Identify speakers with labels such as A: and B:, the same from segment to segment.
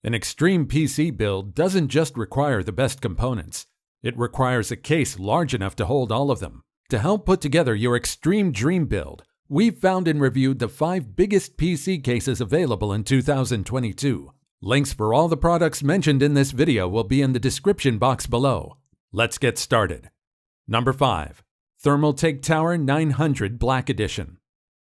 A: An extreme PC build doesn't just require the best components. It requires a case large enough to hold all of them. To help put together your extreme dream build, we've found and reviewed the 5 biggest PC cases available in 2022. Links for all the products mentioned in this video will be in the description box below. Let's get started. Number 5. Thermaltake Tower 900 Black Edition.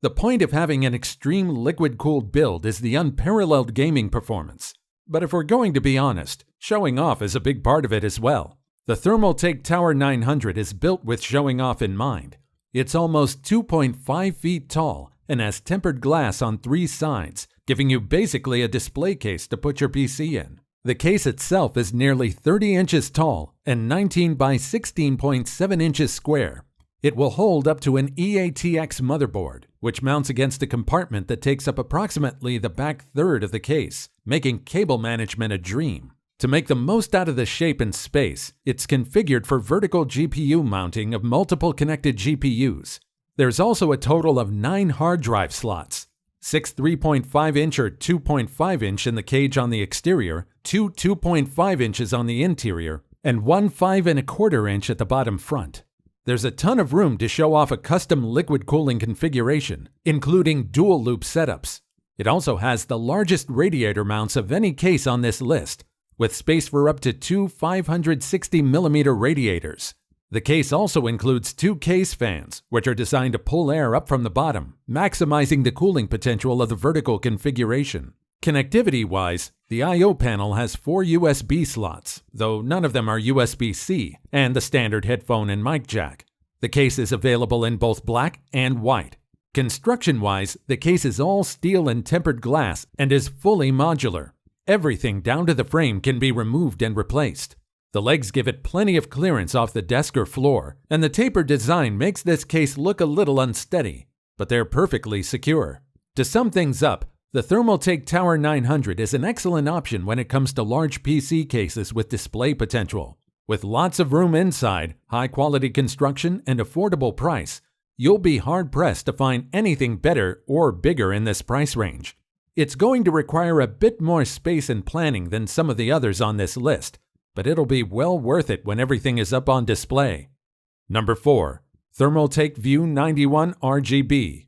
A: The point of having an extreme liquid-cooled build is the unparalleled gaming performance. But if we're going to be honest, showing off is a big part of it as well. The Thermaltake Tower 900 is built with showing off in mind. It's almost 2.5 feet tall and has tempered glass on 3 sides, giving you basically a display case to put your PC in. The case itself is nearly 30 inches tall and 19 by 16.7 inches square. It will hold up to an EATX motherboard, which mounts against a compartment that takes up approximately the back third of the case, making cable management a dream. To make the most out of the shape and space, it's configured for vertical GPU mounting of multiple connected GPUs. There's also a total of 9 hard drive slots, 6 3.5-inch or 2.5-inch in the cage on the exterior, 2 2.5 inches on the interior, and 1 5.25-inch at the bottom front. There's a ton of room to show off a custom liquid cooling configuration, including dual loop setups. It also has the largest radiator mounts of any case on this list, with space for up to 2 560mm radiators. The case also includes 2 case fans, which are designed to pull air up from the bottom, maximizing the cooling potential of the vertical configuration. Connectivity-wise, the I/O panel has 4 USB slots, though none of them are USB-C, and the standard headphone and mic jack. The case is available in both black and white. Construction-wise, the case is all steel and tempered glass and is fully modular. Everything down to the frame can be removed and replaced. The legs give it plenty of clearance off the desk or floor, and the tapered design makes this case look a little unsteady, but they're perfectly secure. To sum things up, the Thermaltake Tower 900 is an excellent option when it comes to large PC cases with display potential. With lots of room inside, high-quality construction, and affordable price, you'll be hard-pressed to find anything better or bigger in this price range. It's going to require a bit more space and planning than some of the others on this list, but it'll be well worth it when everything is up on display. Number 4. Thermaltake View 91 RGB.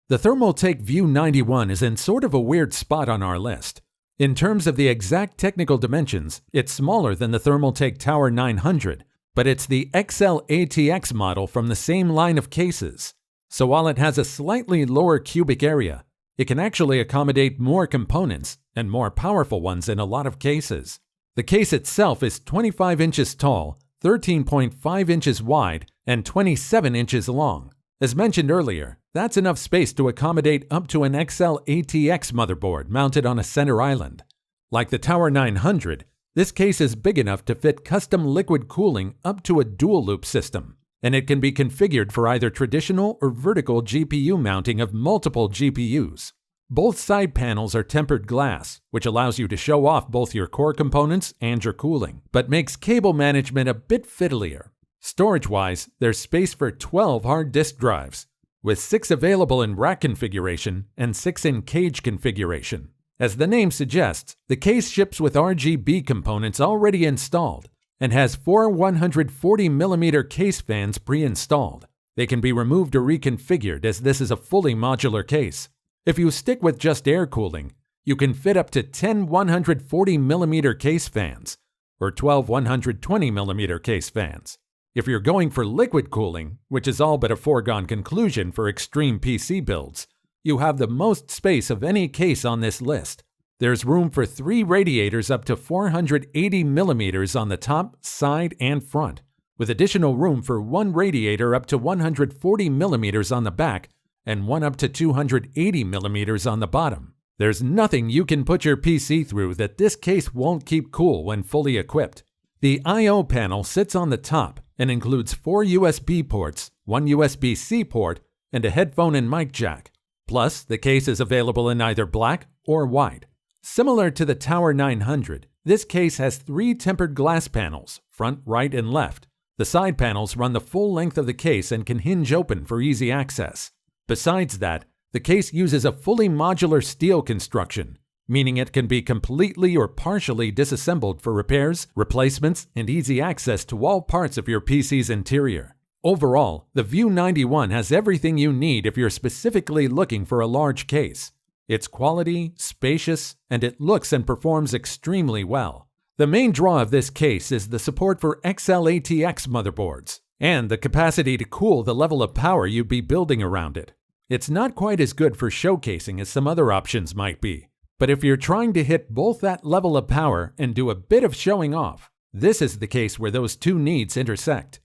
A: The Thermaltake View 91 is in sort of a weird spot on our list. In terms of the exact technical dimensions, it's smaller than the Thermaltake Tower 900, but it's the XL-ATX model from the same line of cases. So while it has a slightly lower cubic area, it can actually accommodate more components and more powerful ones in a lot of cases. The case itself is 25 inches tall, 13.5 inches wide, and 27 inches long. As mentioned earlier, that's enough space to accommodate up to an XL-ATX motherboard mounted on a center island. Like the Tower 900, this case is big enough to fit custom liquid cooling up to a dual loop system, and it can be configured for either traditional or vertical GPU mounting of multiple GPUs. Both side panels are tempered glass, which allows you to show off both your core components and your cooling, but makes cable management a bit fiddlier. Storage-wise, there's space for 12 hard disk drives, with 6 available in rack configuration and 6 in cage configuration. As the name suggests, the case ships with RGB components already installed and has 4 140mm case fans pre-installed. They can be removed or reconfigured as this is a fully modular case. If you stick with just air cooling, you can fit up to 10 140mm case fans or 12 120mm case fans. If you're going for liquid cooling, which is all but a foregone conclusion for extreme PC builds, you have the most space of any case on this list. There's room for 3 radiators up to 480mm on the top, side, and front, with additional room for 1 radiator up to 140mm on the back and 1 up to 280mm on the bottom. There's nothing you can put your PC through that this case won't keep cool when fully equipped. The I/O panel sits on the top and includes 4 USB ports, 1 USB-C port, and a headphone and mic jack. Plus, the case is available in either black or white. Similar to the Tower 900, this case has 3 tempered glass panels, front, right, and left. The side panels run the full length of the case and can hinge open for easy access. Besides that, the case uses a fully modular steel construction, meaning it can be completely or partially disassembled for repairs, replacements, and easy access to all parts of your PC's interior. Overall, the View 91 has everything you need if you're specifically looking for a large case. It's quality, spacious, and it looks and performs extremely well. The main draw of this case is the support for XL-ATX motherboards and the capacity to cool the level of power you'd be building around it. It's not quite as good for showcasing as some other options might be, but if you're trying to hit both that level of power and do a bit of showing off, this is the case where those two needs intersect.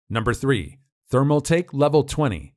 A: Number 3. Thermaltake Level 20.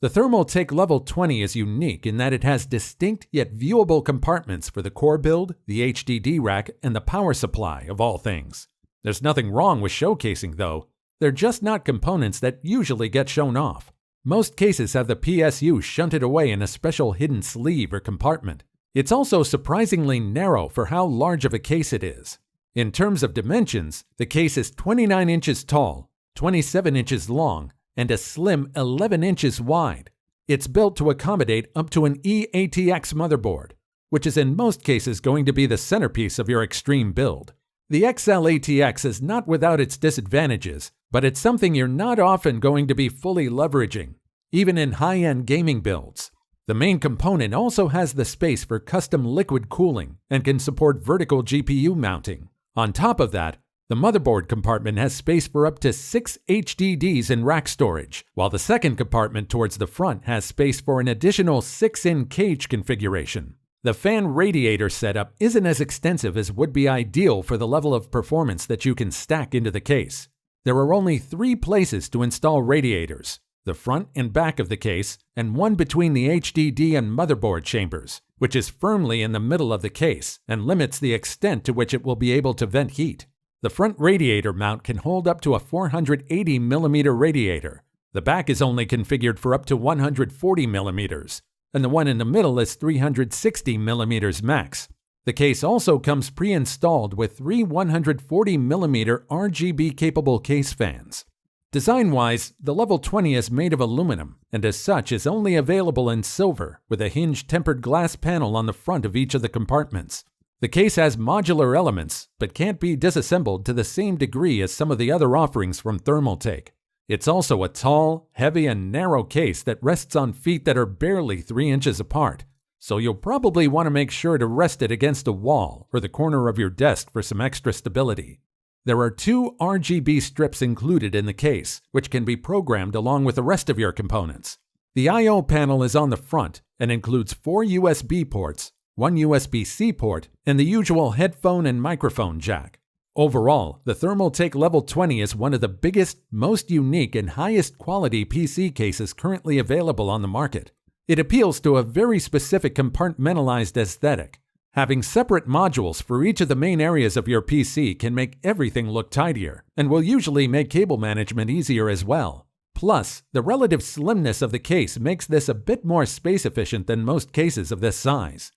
A: The Thermaltake Level 20 is unique in that it has distinct yet viewable compartments for the core build, the HDD rack, and the power supply of all things. There's nothing wrong with showcasing though. They're just not components that usually get shown off. Most cases have the PSU shunted away in a special hidden sleeve or compartment. It's also surprisingly narrow for how large of a case it is. In terms of dimensions, the case is 29 inches tall, 27 inches long, and a slim 11 inches wide. It's built to accommodate up to an eATX motherboard, which is in most cases going to be the centerpiece of your extreme build. The XL-ATX is not without its disadvantages, but it's something you're not often going to be fully leveraging, even in high-end gaming builds. The main component also has the space for custom liquid cooling and can support vertical GPU mounting. On top of that, the motherboard compartment has space for up to 6 HDDs in rack storage, while the second compartment towards the front has space for an additional 6 in cage configuration. The fan radiator setup isn't as extensive as would be ideal for the level of performance that you can stack into the case. There are only 3 places to install radiators: the front and back of the case, and one between the HDD and motherboard chambers, which is firmly in the middle of the case and limits the extent to which it will be able to vent heat. The front radiator mount can hold up to a 480mm radiator. The back is only configured for up to 140mm, and the one in the middle is 360mm max. The case also comes pre-installed with 3 140mm RGB-capable case fans. Design-wise, the Level 20 is made of aluminum, and as such is only available in silver, with a hinged tempered glass panel on the front of each of the compartments. The case has modular elements, but can't be disassembled to the same degree as some of the other offerings from Thermaltake. It's also a tall, heavy, and narrow case that rests on feet that are barely 3 inches apart, so you'll probably want to make sure to rest it against a wall or the corner of your desk for some extra stability. There are 2 RGB strips included in the case, which can be programmed along with the rest of your components. The I/O panel is on the front and includes 4 USB ports, 1 USB-C port, and the usual headphone and microphone jack. Overall, the Thermaltake Level 20 is one of the biggest, most unique, and highest quality PC cases currently available on the market. It appeals to a very specific compartmentalized aesthetic. Having separate modules for each of the main areas of your PC can make everything look tidier, and will usually make cable management easier as well. Plus, the relative slimness of the case makes this a bit more space efficient than most cases of this size.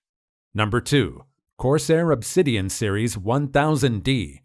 A: Number 2. Corsair Obsidian Series 1000D.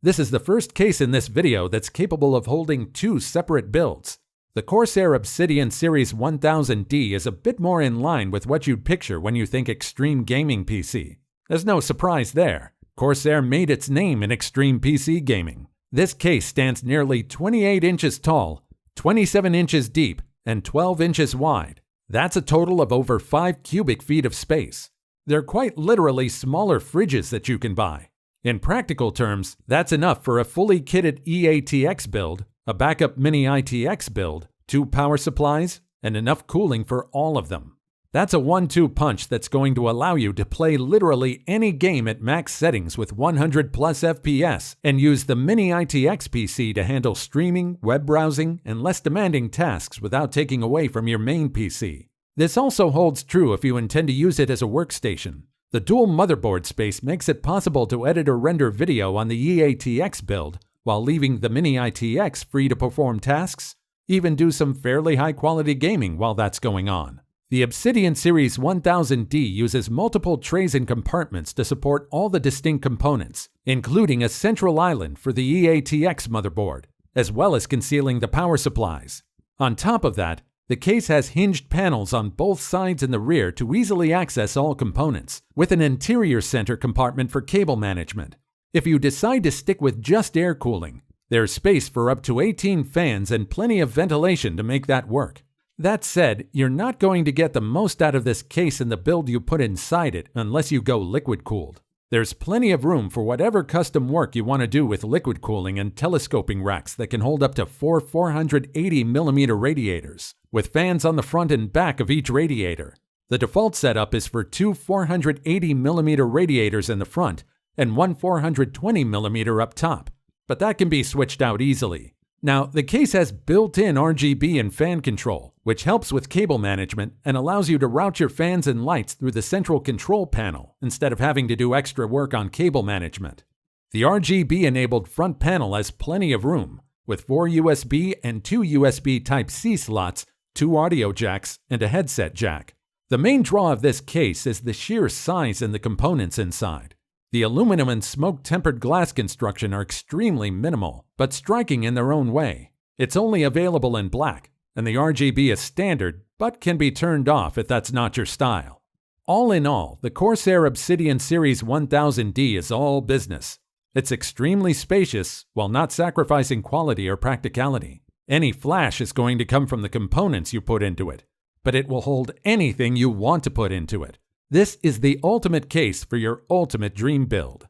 A: This is the first case in this video that's capable of holding 2 separate builds. The Corsair Obsidian Series 1000D is a bit more in line with what you'd picture when you think extreme gaming PC. There's no surprise there. Corsair made its name in extreme PC gaming. This case stands nearly 28 inches tall, 27 inches deep, and 12 inches wide. That's a total of over 5 cubic feet of space. They're quite literally smaller fridges that you can buy. In practical terms, that's enough for a fully kitted eATX build, a backup mini ITX build, 2 power supplies, and enough cooling for all of them. That's a 1-2 punch that's going to allow you to play literally any game at max settings with 100+ FPS and use the mini ITX PC to handle streaming, web browsing, and less demanding tasks without taking away from your main PC. This also holds true if you intend to use it as a workstation. The dual motherboard space makes it possible to edit or render video on the eATX build while leaving the mini ITX free to perform tasks, even do some fairly high-quality gaming while that's going on. The Obsidian Series 1000D uses multiple trays and compartments to support all the distinct components, including a central island for the eATX motherboard, as well as concealing the power supplies. On top of that, The case has hinged panels on both sides and the rear to easily access all components, with an interior center compartment for cable management. If you decide to stick with just air cooling, there's space for up to 18 fans and plenty of ventilation to make that work. That said, you're not going to get the most out of this case in the build you put inside it unless you go liquid-cooled. There's plenty of room for whatever custom work you want to do with liquid cooling and telescoping racks that can hold up to 4 480mm radiators, with fans on the front and back of each radiator. The default setup is for 2 480mm radiators in the front and 1 420mm up top, but that can be switched out easily. Now, the case has built-in RGB and fan control, which helps with cable management and allows you to route your fans and lights through the central control panel instead of having to do extra work on cable management. The RGB-enabled front panel has plenty of room, with 4 USB and 2 USB Type-C slots, 2 audio jacks, and a headset jack. The main draw of this case is the sheer size and the components inside. The aluminum and smoke-tempered glass construction are extremely minimal, but striking in their own way. It's only available in black, and the RGB is standard, but can be turned off if that's not your style. All in all, the Corsair Obsidian Series 1000D is all business. It's extremely spacious, while not sacrificing quality or practicality. Any flash is going to come from the components you put into it, but it will hold anything you want to put into it. This is the ultimate case for your ultimate dream build.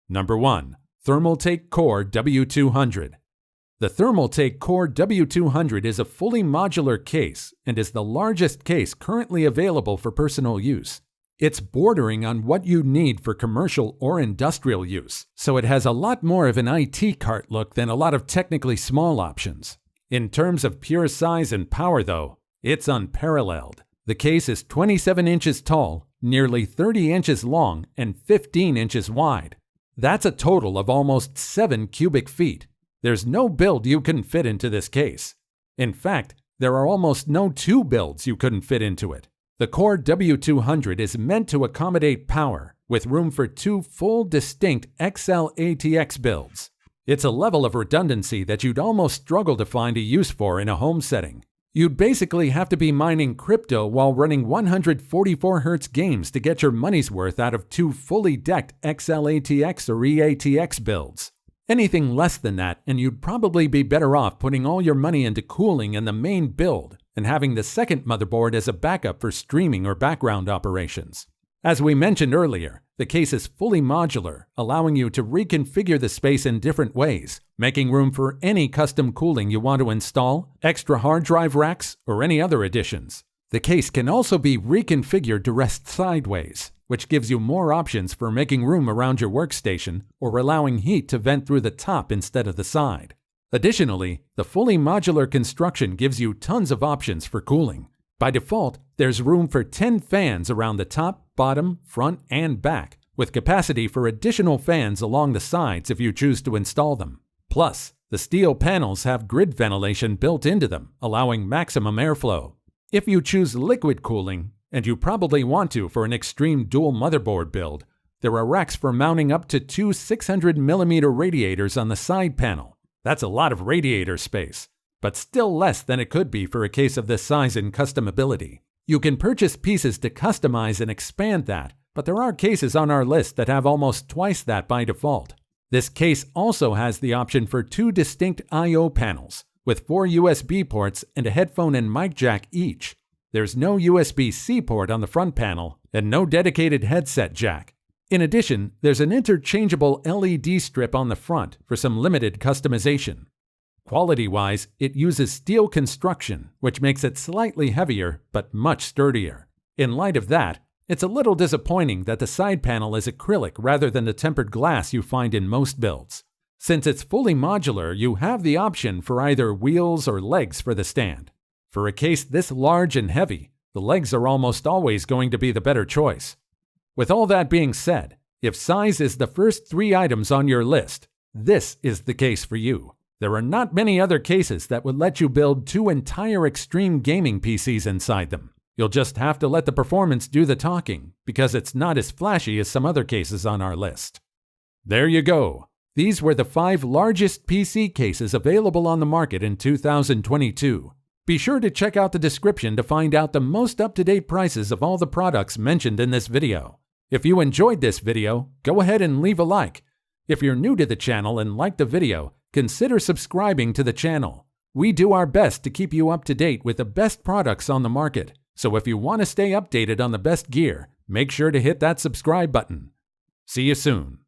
A: Number 1. Thermaltake Core W200. The Thermaltake Core W200 is a fully modular case and is the largest case currently available for personal use. It's bordering on what you need for commercial or industrial use, so it has a lot more of an IT cart look than a lot of technically small options. In terms of pure size and power though, it's unparalleled. The case is 27 inches tall, nearly 30 inches long, and 15 inches wide. That's a total of almost 7 cubic feet. There's no build you couldn't fit into this case. In fact, there are almost no 2 builds you couldn't fit into it. The Core W200 is meant to accommodate power, with room for 2 full distinct XL ATX builds. It's a level of redundancy that you'd almost struggle to find a use for in a home setting. You'd basically have to be mining crypto while running 144Hz games to get your money's worth out of 2 fully decked XL ATX or EATX builds. Anything less than that, and you'd probably be better off putting all your money into cooling in the main build and having the second motherboard as a backup for streaming or background operations. As we mentioned earlier, the case is fully modular, allowing you to reconfigure the space in different ways, making room for any custom cooling you want to install, extra hard drive racks, or any other additions. The case can also be reconfigured to rest sideways, which gives you more options for making room around your workstation or allowing heat to vent through the top instead of the side. Additionally, the fully modular construction gives you tons of options for cooling. By default, there's room for 10 fans around the top, bottom, front, and back, with capacity for additional fans along the sides if you choose to install them. Plus, the steel panels have grid ventilation built into them, allowing maximum airflow. If you choose liquid cooling, and you probably want to for an extreme dual motherboard build, there are racks for mounting up to 2 600mm radiators on the side panel. That's a lot of radiator space, but still less than it could be for a case of this size and customability. You can purchase pieces to customize and expand that, but there are cases on our list that have almost twice that by default. This case also has the option for 2 distinct I/O panels, with 4 USB ports and a headphone and mic jack each. There's no USB-C port on the front panel and no dedicated headset jack. In addition, there's an interchangeable LED strip on the front for some limited customization. Quality-wise, it uses steel construction, which makes it slightly heavier but much sturdier. In light of that, it's a little disappointing that the side panel is acrylic rather than the tempered glass you find in most builds. Since it's fully modular, you have the option for either wheels or legs for the stand. For a case this large and heavy, the legs are almost always going to be the better choice. With all that being said, if size is the first 3 items on your list, this is the case for you. There are not many other cases that would let you build 2 entire extreme gaming PCs inside them. You'll just have to let the performance do the talking, because it's not as flashy as some other cases on our list. There you go. These were the 5 largest PC cases available on the market in 2022. Be sure to check out the description to find out the most up-to-date prices of all the products mentioned in this video. If you enjoyed this video, go ahead and leave a like. If you're new to the channel and like the video, consider subscribing to the channel. We do our best to keep you up to date with the best products on the market, so if you want to stay updated on the best gear, make sure to hit that subscribe button. See you soon.